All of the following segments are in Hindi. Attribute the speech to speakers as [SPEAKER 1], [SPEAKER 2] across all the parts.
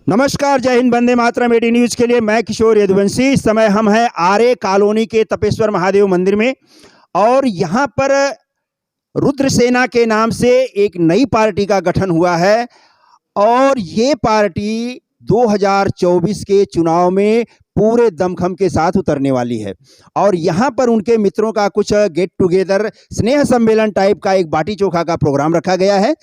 [SPEAKER 1] नमस्कार, जय हिंद, वंदे मातरम। एडी न्यूज के लिए मैं किशोर यदुवंशी। इस समय हम हैं आरे कॉलोनी के तपेश्वर महादेव मंदिर में और यहाँ पर रुद्र सेना के नाम से एक नई पार्टी का गठन हुआ है और ये पार्टी 2024 के चुनाव में पूरे दमखम के साथ उतरने वाली है। और यहाँ पर उनके मित्रों का कुछ गेट टुगेदर स्नेह सम्मेलन टाइप का एक बाटी चोखा का प्रोग्राम रखा गया है।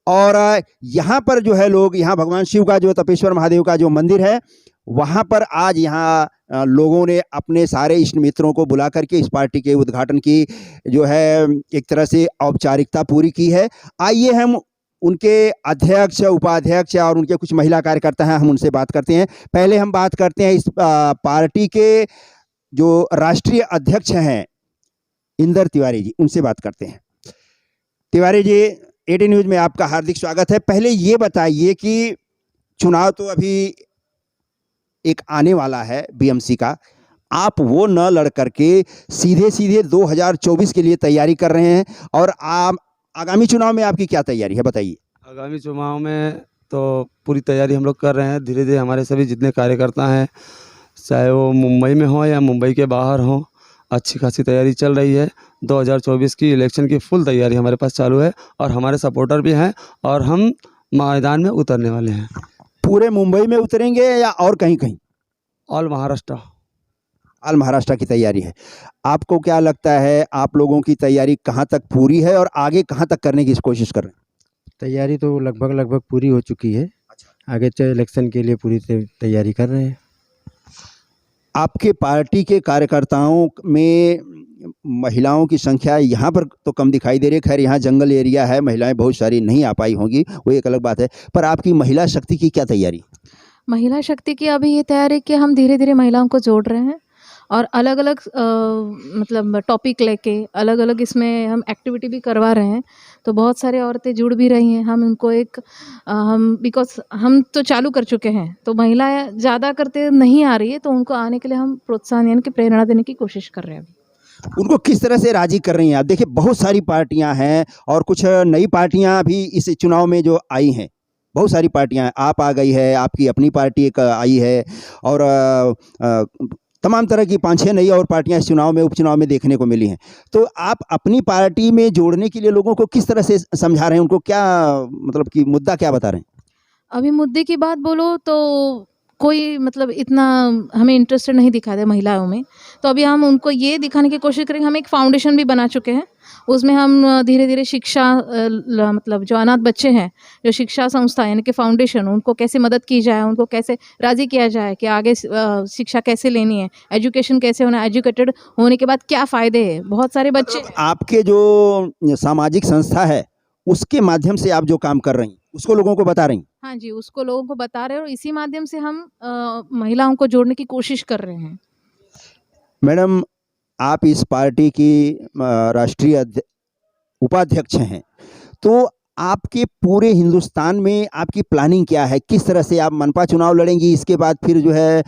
[SPEAKER 1] और यहाँ पर जो है लोग, यहाँ भगवान शिव का जो तपेश्वर महादेव का जो मंदिर है वहाँ पर आज यहाँ लोगों ने अपने सारे इष्ट मित्रों को बुला करके इस पार्टी के उद्घाटन की जो है एक तरह से औपचारिकता पूरी की है। आइए हम उनके अध्यक्ष, उपाध्यक्ष और उनके कुछ महिला कार्यकर्ता हैं, हम उनसे बात करते हैं। पहले हम बात करते हैं इस पार्टी के जो राष्ट्रीय अध्यक्ष हैं इंदर तिवारी जी, उनसे बात करते हैं। तिवारी जी, एडी न्यूज में आपका हार्दिक स्वागत है। पहले ये बताइए कि चुनाव तो अभी एक आने वाला है बीएमसी का, आप वो न लड़ करके सीधे सीधे 2024 के लिए तैयारी कर रहे हैं और आप आगामी चुनाव में आपकी क्या तैयारी है, बताइए।
[SPEAKER 2] आगामी चुनाव में तो पूरी तैयारी हम लोग कर रहे हैं। धीरे धीरे हमारे सभी जितने कार्यकर्ता हैं, चाहे वो मुंबई में हों या मुंबई के बाहर हों, अच्छी खासी तैयारी चल रही है। 2024 की इलेक्शन की फुल तैयारी हमारे पास चालू है और हमारे सपोर्टर भी हैं और हम मैदान में उतरने वाले हैं।
[SPEAKER 1] पूरे मुंबई में उतरेंगे या और कहीं कहीं?
[SPEAKER 2] ऑल महाराष्ट्र।
[SPEAKER 1] ऑल महाराष्ट्र की तैयारी है। आपको क्या लगता है, आप लोगों की तैयारी कहाँ तक पूरी है और आगे कहाँ तक करने की कोशिश कर रहे हैं?
[SPEAKER 3] तैयारी तो लगभग पूरी हो चुकी है। आगे इलेक्शन के लिए पूरी तैयारी कर रहे हैं।
[SPEAKER 1] आपके पार्टी के कार्यकर्ताओं में महिलाओं की संख्या यहाँ पर तो कम दिखाई दे रही है। खैर, यहाँ जंगल एरिया है, महिलाएं बहुत सारी नहीं आ पाई होंगी, वो एक अलग बात है। पर आपकी महिला शक्ति की क्या तैयारी?
[SPEAKER 4] महिला शक्ति की अभी ये तैयारी कि हम धीरे धीरे महिलाओं को जोड़ रहे हैं और अलग अलग मतलब टॉपिक लेके अलग अलग इसमें हम एक्टिविटी भी करवा रहे हैं। तो बहुत सारे औरतें जुड़ भी रही हैं। हम उनको एक बिकॉज हम तो चालू कर चुके हैं, तो महिलाएं ज़्यादा करते नहीं आ रही है, तो उनको आने के लिए हम प्रोत्साहन यानी कि प्रेरणा देने की कोशिश कर रहे हैं। अभी
[SPEAKER 1] उनको किस तरह से राजी कर रही हैं आप? देखिए, बहुत सारी पार्टियां हैं और कुछ नई पार्टियां भी इस चुनाव में जो आई हैं, बहुत सारी पार्टियां, आप आ गई है, आपकी अपनी पार्टी एक आई है और तमाम तरह की 5-6 नई और पार्टियां इस चुनाव में, उपचुनाव में देखने को मिली हैं। तो आप अपनी पार्टी में जोड़ने के लिए लोगों को किस तरह से समझा रहे हैं? उनको क्या मतलब कि मुद्दा क्या बता रहे हैं?
[SPEAKER 4] अभी मुद्दे की बात बोलो तो कोई मतलब इतना हमें इंटरेस्टेड नहीं दिखा दे महिलाओं में। तो अभी हम उनको ये दिखाने की कोशिश करेंगे। हम एक फाउंडेशन भी बना चुके हैं, उसमें हम धीरे धीरे शिक्षा मतलब जो अनाथ बच्चे हैं, जो शिक्षा संस्था यानी कि फाउंडेशन, उनको कैसे मदद की जाए, उनको कैसे राज़ी किया जाए कि आगे शिक्षा कैसे लेनी है, एजुकेशन कैसे होना, एजुकेटेड होने के बाद क्या फ़ायदे हैं। बहुत सारे बच्चे
[SPEAKER 1] आपके जो सामाजिक संस्था है उसके माध्यम से आप जो काम कर रही हैं उसको लोगों को बता रही हैं?
[SPEAKER 4] हाँ जी, उसको लोगों को बता रहे हैं और इसी माध्यम से हम महिलाओं को जोड़ने की कोशिश कर रहे हैं।
[SPEAKER 1] मैडम, आप इस पार्टी की राष्ट्रीय उपाध्यक्ष हैं, तो आपके पूरे हिंदुस्तान में आपकी प्लानिंग क्या है? किस तरह से आप मनपा चुनाव लड़ेंगी, इसके बाद फिर जो है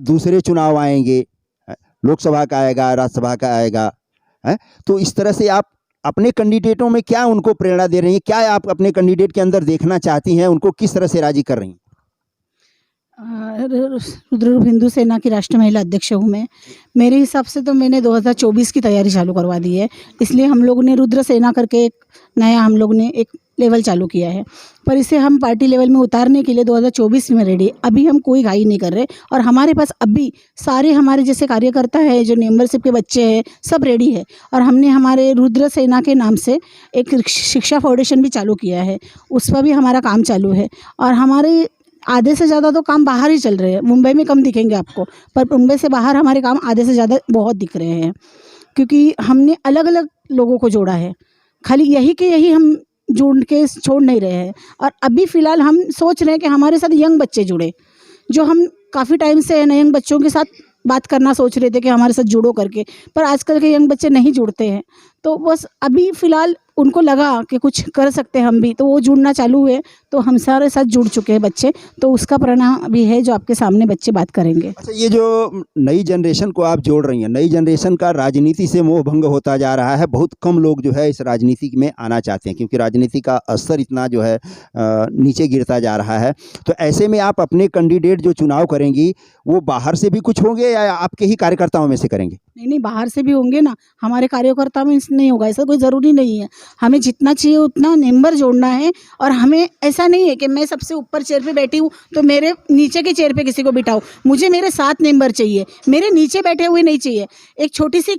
[SPEAKER 1] दूसरे चुनाव आएंगे, लोकसभा का आएगा, राज्यसभा का आएगा, है? तो इस तरह से आप अपने कैंडिडेटों में क्या उनको प्रेरणा दे रही हैं? क्या आप अपने कैंडिडेट के अंदर देखना चाहती हैं? उनको किस तरह से राजी कर रही हैं?
[SPEAKER 5] रुद्र हिंदू सेना की राष्ट्रीय महिला अध्यक्ष हूँ मैं। मेरे हिसाब से तो मैंने 2024 की तैयारी चालू करवा दी है, इसलिए हम लोगों ने रुद्र सेना करके एक नया हम लोग ने एक लेवल चालू किया है। पर इसे हम पार्टी लेवल में उतारने के लिए 2024 में रेडी। अभी हम कोई घाई नहीं कर रहे और हमारे पास अभी सारे हमारे जैसे कार्यकर्ता है, जो मेंबरशिप के बच्चे हैं, सब रेडी है। और हमने हमारे रुद्र सेना के नाम से एक शिक्षा फाउंडेशन भी चालू किया है, उस पर भी हमारा काम चालू है। और हमारे आधे से ज़्यादा तो काम बाहर ही चल रहे हैं। मुंबई में कम दिखेंगे आपको, पर मुंबई से बाहर हमारे काम आधे से ज़्यादा बहुत दिख रहे हैं, क्योंकि हमने अलग अलग लोगों को जोड़ा है। खाली यही के यही हम जोड़ के छोड़ नहीं रहे हैं। और अभी फ़िलहाल हम सोच रहे हैं कि हमारे साथ यंग बच्चे जुड़े, जो हम काफ़ी टाइम से यंग बच्चों के साथ बात करना सोच रहे थे कि हमारे साथ जुड़ो करके, पर आजकल के यंग बच्चे नहीं जुड़ते हैं। तो बस अभी फ़िलहाल उनको लगा कि कुछ कर सकते हैं हम भी, तो वो जुड़ना चालू हुए, तो हम सारे साथ जुड़ चुके हैं बच्चे, तो उसका परिणाम अभी है जो आपके सामने बच्चे बात करेंगे।
[SPEAKER 1] अच्छा, ये जो नई जनरेशन को आप जोड़ रही हैं, नई जनरेशन का राजनीति से मोह भंग होता जा रहा है। बहुत कम लोग जो है इस राजनीति में आना चाहते हैं, क्योंकि राजनीति का स्तर इतना जो है नीचे गिरता जा रहा है। तो ऐसे में आप अपने कैंडिडेट जो चुनाव करेंगी, वो बाहर से भी कुछ होंगे या आपके ही कार्यकर्ताओं में से करेंगे?
[SPEAKER 5] नहीं, बाहर से भी होंगे ना, हमारे कार्यकर्ता में नहीं होगा, ऐसा कोई ज़रूरी नहीं है। हमें जितना चाहिए उतना मेंबर जोड़ना है, और हमें ऐसा नहीं है कि मैं सबसे ऊपर चेयर पे बैठी हूँ तो मेरे नीचे के चेयर पे किसी को बिठाओ। मुझे मेरे 7 मेंबर चाहिए, मेरे नीचे बैठे हुए नहीं चाहिए। एक छोटी सी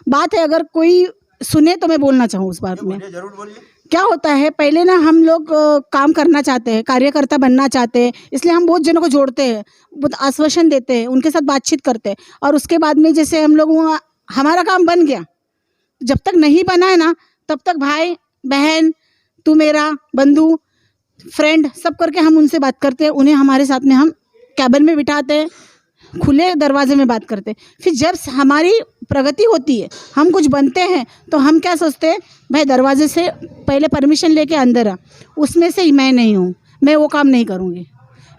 [SPEAKER 5] बात है, अगर कोई सुने तो मैं बोलना चाहूँ उस बात में।
[SPEAKER 1] जरूर बोलिए।
[SPEAKER 5] क्या होता है, पहले ना हम लोग काम करना चाहते हैं, कार्यकर्ता बनना चाहते हैं, इसलिए हम बहुत जनों को जोड़ते हैं, बहुत आश्वासन देते हैं, उनके साथ बातचीत करते हैं, और उसके बाद में जैसे हम लोग हमारा काम बन गया, जब तक नहीं बना है ना तब तक भाई बहन, तू मेरा बंधु, फ्रेंड सब करके हम उनसे बात करते हैं। उन्हें हमारे साथ में हम कैबिन में बिठाते हैं, खुले दरवाजे में बात करते हैं। फिर जब हमारी प्रगति होती है, हम कुछ बनते हैं, तो हम क्या सोचते हैं, भाई दरवाजे से पहले परमिशन लेके अंदर आ, उसमें से मैं नहीं हूँ, मैं वो काम नहीं करूँगी।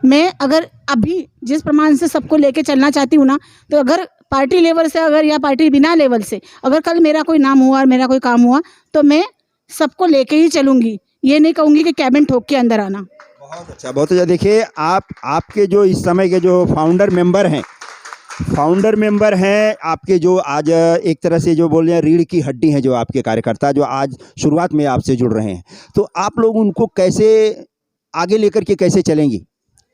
[SPEAKER 5] मैं अगर अभी जिस प्रमाण से सबको लेके चलना चाहती हूँ ना, तो अगर पार्टी लेवल से अगर या पार्टी बिना लेवल से अगर कल मेरा कोई नाम हुआ और मेरा कोई काम हुआ, तो मैं सबको लेके ही चलूँगी। ये नहीं कहूँगी कि कैबिन ठोक के अंदर आना।
[SPEAKER 1] बहुत अच्छा, बहुत अच्छा। देखिए, आपके जो इस समय के जो फाउंडर मेंबर हैं आपके, जो आज एक तरह से जो बोल रहे हैं रीढ़ की हड्डी हैं, जो आपके कार्यकर्ता जो आज शुरुआत में आपसे जुड़ रहे हैं, तो आप लोग उनको कैसे आगे लेकर के कैसे चलेंगी?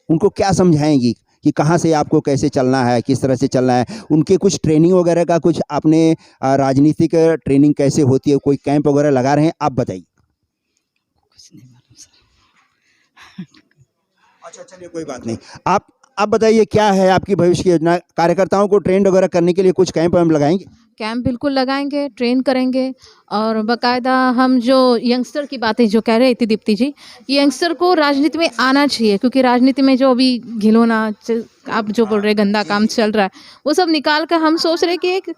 [SPEAKER 1] उनको क्या समझाएंगी कि कहाँ से आपको कैसे चलना है, किस तरह से चलना है? उनके कुछ ट्रेनिंग वगैरह का कुछ आपने राजनीतिक ट्रेनिंग कैसे होती है, कोई कैंप वगैरह लगा रहे हैं, आप बताइए। अच्छा, चलिए कोई बात नहीं। आप बताइए, क्या है आपकी भविष्य की योजना? कार्यकर्ताओं को ट्रेन वगैरह करने के लिए कुछ कैंप हम लगाएंगे?
[SPEAKER 4] कैंप बिल्कुल लगाएंगे, ट्रेन करेंगे, और बाकायदा हम जो यंगस्टर की बातें जो कह रहे थे दीप्ति जी, यंगस्टर को राजनीति में आना चाहिए, क्योंकि राजनीति में जो अभी घिनौना आप जो बोल रहे गंदा काम चल रहा है, वो सब निकाल कर हम सोच रहे कि एक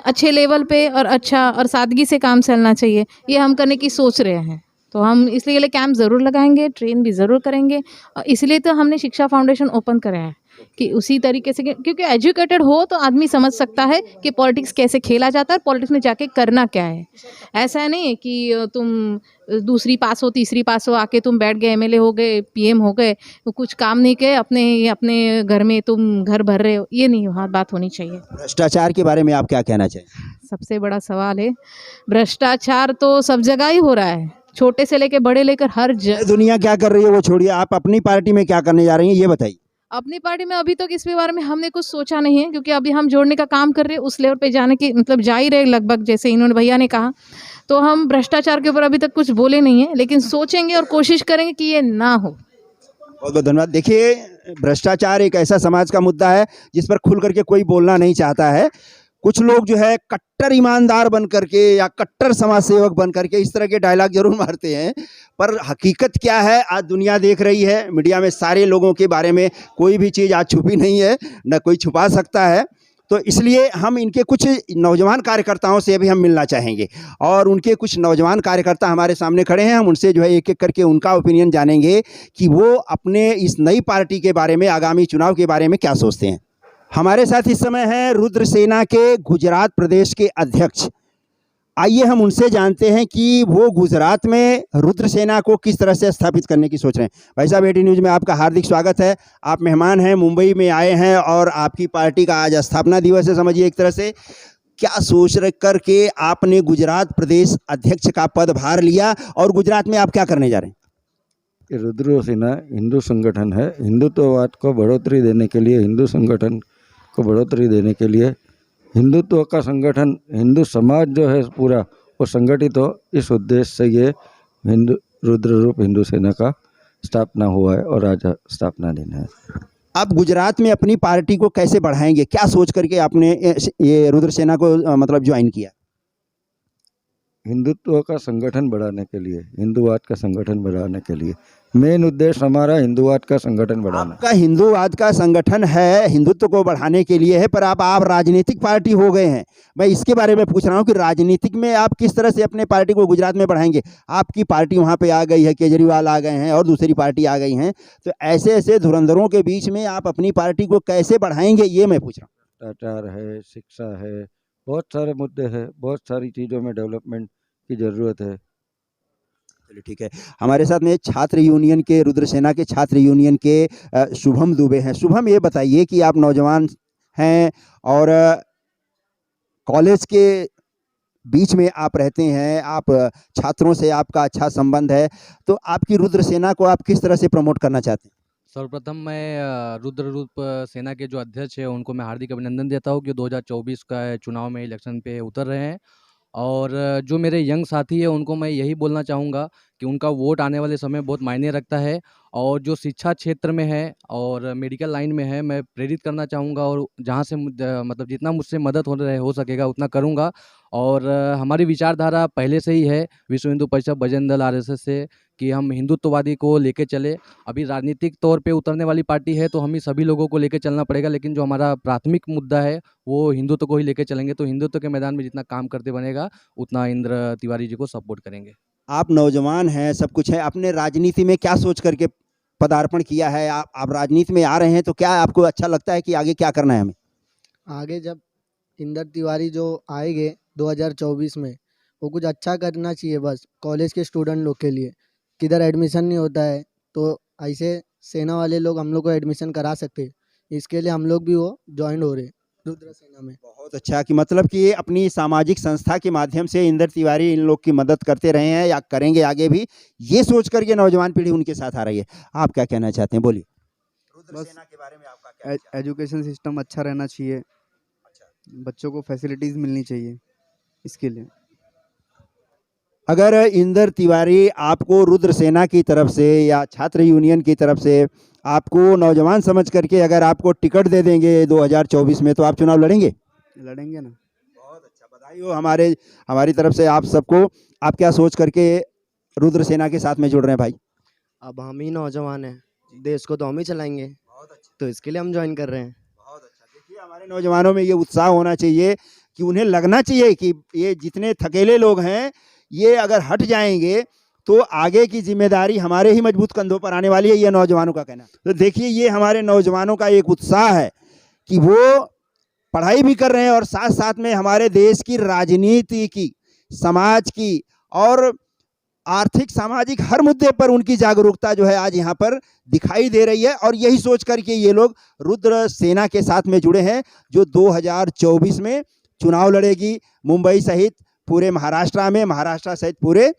[SPEAKER 4] अच्छे लेवल पे और अच्छा और सादगी से काम चलना चाहिए, ये हम करने की सोच रहे हैं। तो हम इसलिए कैंप ज़रूर लगाएंगे, ट्रेन भी ज़रूर करेंगे, और इसलिए तो हमने शिक्षा फाउंडेशन ओपन करा है कि उसी तरीके से, क्योंकि एजुकेटेड हो तो आदमी समझ सकता है कि पॉलिटिक्स कैसे खेला जाता है और पॉलिटिक्स में जाके करना क्या है। ऐसा नहीं है कि तुम दूसरी पास हो, तीसरी पास हो, आके तुम बैठ गए, एमएलए हो गए, पीएम हो गए, कुछ काम नहीं किए, अपने घर में तुम घर भर रहे हो, ये नहीं बात होनी चाहिए।
[SPEAKER 1] भ्रष्टाचार के बारे में आप क्या कहना चाहिए?
[SPEAKER 4] सबसे बड़ा सवाल है, भ्रष्टाचार तो सब जगह ही हो रहा है, छोटे से लेकर बड़े लेकर हर
[SPEAKER 1] दुनिया क्या कर रही है वो छोड़िए, आप अपनी पार्टी में क्या करने जा रही हैं, ये बताइए।
[SPEAKER 4] अपनी पार्टी में अभी तक इस बारे में हमने कुछ सोचा नहीं है, क्योंकि अभी हम जोड़ने का काम कर रहे हैं, उस लेवल पे जाने की मतलब जा ही रहे लगभग, जैसे इन्होंने भैया ने कहा। तो हम भ्रष्टाचार के ऊपर अभी तक कुछ बोले नहीं है, लेकिन सोचेंगे और कोशिश करेंगे कि ये ना हो।
[SPEAKER 1] बहुत बहुत धन्यवाद। देखिए, भ्रष्टाचार एक ऐसा समाज का मुद्दा है जिस पर खुल करके कोई बोलना नहीं चाहता है। कुछ लोग जो है कट्टर ईमानदार बन करके या कट्टर समाज सेवक बन करके इस तरह के डायलॉग जरूर मारते हैं, पर हकीकत क्या है आज दुनिया देख रही है। मीडिया में सारे लोगों के बारे में कोई भी चीज़ आज छुपी नहीं है, न कोई छुपा सकता है। तो इसलिए हम इनके कुछ नौजवान कार्यकर्ताओं से भी हम मिलना चाहेंगे, और उनके कुछ नौजवान कार्यकर्ता हमारे सामने खड़े हैं। हम उनसे जो है एक एक करके उनका ओपिनियन जानेंगे कि वो अपने इस नई पार्टी के बारे में, आगामी चुनाव के बारे में क्या सोचते हैं। हमारे साथ इस समय हैं रुद्र सेना के गुजरात प्रदेश के अध्यक्ष। आइए हम उनसे जानते हैं कि वो गुजरात में रुद्र सेना को किस तरह से स्थापित करने की सोच रहे हैं। भाई साहब, एटी न्यूज़ में आपका हार्दिक स्वागत है। आप मेहमान हैं, मुंबई में आए हैं, और आपकी पार्टी का आज स्थापना दिवस है, समझिए एक तरह से। क्या सोच करके आपने गुजरात प्रदेश अध्यक्ष का पदभार लिया, और गुजरात में आप क्या करने जा रहे हैं?
[SPEAKER 6] रुद्र सेना हिंदू संगठन है। हिंदुत्ववाद को बढ़ोतरी देने के लिए, हिंदू संगठन को बढ़ोतरी देने के लिए, हिंदुत्व का संगठन, हिंदू समाज जो है पूरा वो संगठित हो, इस उद्देश्य से ये रुद्र रूप हिंदू सेना का स्थापना हुआ है, और आज स्थापना दिन है।
[SPEAKER 1] आप गुजरात में अपनी पार्टी को कैसे बढ़ाएंगे? क्या सोच करके आपने ये रुद्र सेना को मतलब ज्वाइन किया?
[SPEAKER 6] हिंदुत्व का संगठन बढ़ाने के लिए, हिंदूवाद का संगठन बढ़ाने के लिए, मेन उद्देश्य हमारा हिंदुवाद का संगठन बढ़ाना।
[SPEAKER 1] आपका हिंदूवाद का संगठन है, हिंदुत्व को बढ़ाने के लिए है, पर आप राजनीतिक पार्टी हो गए हैं। मैं इसके बारे में पूछ रहा हूँ कि राजनीतिक में आप किस तरह से अपने पार्टी को गुजरात में बढ़ाएंगे। आपकी पार्टी वहाँ पे आ गई है, केजरीवाल आ गए हैं और दूसरी पार्टी आ गई हैं, तो ऐसे ऐसे धुरंधरों के बीच में आप अपनी पार्टी को कैसे बढ़ाएंगे, ये मैं पूछ रहा हूँ।
[SPEAKER 6] भ्रष्टाचार है, शिक्षा है, बहुत सारे मुद्दे हैं, बहुत सारी चीज़ों में डेवलपमेंट की ज़रूरत है।
[SPEAKER 1] चलिए ठीक है, हमारे साथ में छात्र यूनियन के, रुद्रसेना के छात्र यूनियन के शुभम दुबे हैं। शुभम, ये बताइए कि आप नौजवान हैं और कॉलेज के बीच में आप रहते हैं, आप छात्रों से आपका अच्छा संबंध है, तो आपकी रुद्रसेना को आप किस तरह से प्रमोट करना चाहते हैं?
[SPEAKER 7] सर्वप्रथम मैं रुद्र रूप सेना के जो अध्यक्ष हैं उनको मैं हार्दिक अभिनंदन देता हूँ कि 2024 का चुनाव में इलेक्शन पे उतर रहे हैं। और जो मेरे यंग साथी हैं उनको मैं यही बोलना चाहूँगा कि उनका वोट आने वाले समय बहुत मायने रखता है। और जो शिक्षा क्षेत्र में है और मेडिकल लाइन में है, मैं प्रेरित करना चाहूँगा और जहाँ से मतलब जितना मुझसे मदद हो सकेगा उतना करूँगा। और हमारी विचारधारा पहले से ही है विश्व हिंदू परिषद बजरंग दल आरएसएस से कि हम हिंदुत्ववादी को लेके चले। अभी राजनीतिक तौर पे उतरने वाली पार्टी है तो हम ही सभी लोगों को लेके चलना पड़ेगा, लेकिन जो हमारा प्राथमिक मुद्दा है वो हिंदुत्व को ही लेके चलेंगे। तो हिंदुत्व के मैदान में जितना काम करते बनेगा उतना इंद्र तिवारी जी को सपोर्ट करेंगे।
[SPEAKER 1] आप नौजवान हैं, सब कुछ है, आपने राजनीति में क्या सोच करके पदार्पण किया है? आप राजनीति में आ रहे हैं तो क्या आपको अच्छा लगता है कि आगे क्या करना है हमें?
[SPEAKER 8] आगे जब इंदर तिवारी जो आएंगे 2024 में, वो कुछ अच्छा करना चाहिए बस कॉलेज के स्टूडेंट लोग के लिए। किधर एडमिशन नहीं होता है तो ऐसे सेना वाले लोग हम लोग को एडमिशन करा सकते हैं, इसके लिए हम लोग भी वो ज्वाइन हो रहे रुद्र सेना में।
[SPEAKER 1] बहुत अच्छा, कि मतलब कि ये अपनी सामाजिक संस्था के माध्यम से इंदर तिवारी इन लोग की मदद करते रहे हैं या करेंगे आगे भी, ये सोच करके नौजवान पीढ़ी उनके साथ आ रही है। आप क्या कहना चाहते हैं, बोलिए। रुद्र सेना के बारे में आपका क्या?
[SPEAKER 9] एजुकेशन सिस्टम अच्छा रहना चाहिए, बच्चों को फैसिलिटीज़ मिलनी चाहिए, इसके लिए।
[SPEAKER 1] अगर इंदर तिवारी आपको रुद्र सेना की तरफ से या छात्र यूनियन की तरफ से आपको नौजवान समझ करके अगर आपको टिकट दे देंगे 2024 में, तो आप चुनाव लड़ेंगे?
[SPEAKER 9] लड़ेंगे ना।
[SPEAKER 1] बहुत अच्छा, बधाई हो हमारी तरफ से आप सबको। आप क्या सोच करके रुद्र सेना के साथ में जुड़ रहे हैं भाई?
[SPEAKER 8] अब हम ही नौजवान हैं, देश को तो हम ही चलाएंगे, तो इसके लिए हम ज्वाइन कर रहे हैं।
[SPEAKER 1] बहुत अच्छा, देखिए हमारे नौजवानों में ये उत्साह होना चाहिए कि उन्हें लगना चाहिए कि ये जितने थकेले लोग हैं, ये अगर हट जाएंगे तो आगे की जिम्मेदारी हमारे ही मजबूत कंधों पर आने वाली है, ये नौजवानों का कहना। तो देखिए ये हमारे नौजवानों का एक उत्साह है कि वो पढ़ाई भी कर रहे हैं और साथ साथ में हमारे देश की राजनीति की, समाज की और आर्थिक सामाजिक हर मुद्दे पर उनकी जागरूकता जो है आज यहाँ पर दिखाई दे रही है। और यही सोच करके ये लोग रुद्र सेना के साथ में जुड़े हैं, जो 2024 में चुनाव लड़ेगी। मुंबई सहित पूरे महाराष्ट्र सहित पूरे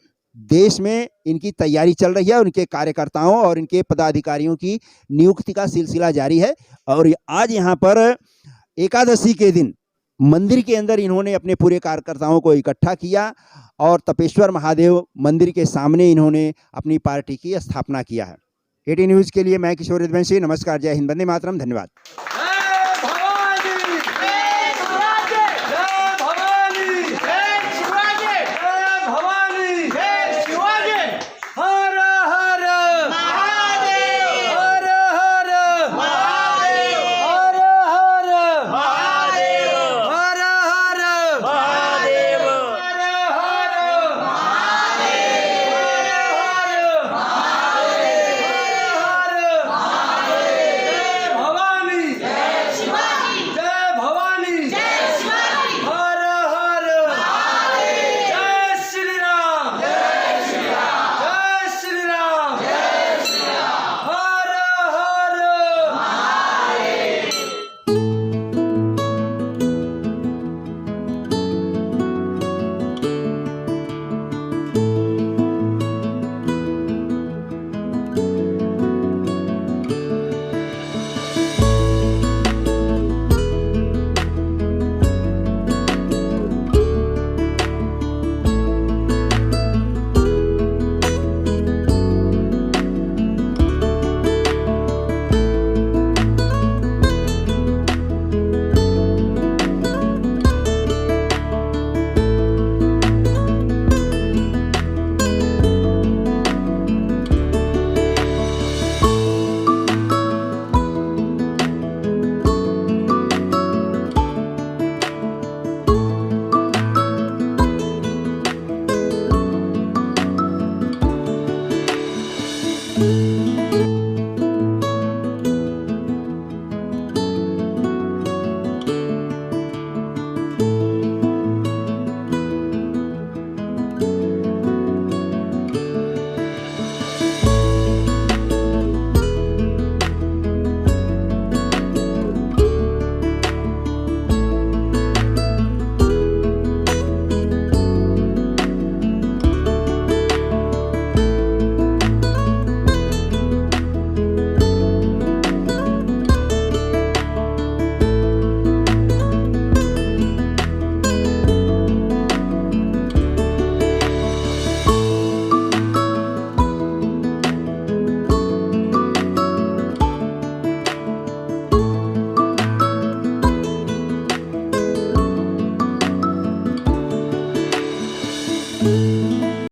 [SPEAKER 1] देश में इनकी तैयारी चल रही है। उनके कार्यकर्ताओं और इनके पदाधिकारियों की नियुक्ति का सिलसिला जारी है। और आज यहाँ पर एकादशी के दिन मंदिर के अंदर इन्होंने अपने पूरे कार्यकर्ताओं को इकट्ठा किया और तपेश्वर महादेव मंदिर के सामने इन्होंने अपनी पार्टी की स्थापना किया है। 18 न्यूज़ के लिए मैं किशोर यदुवंशी, नमस्कार, जय हिंद, वंदे मातरम, धन्यवाद।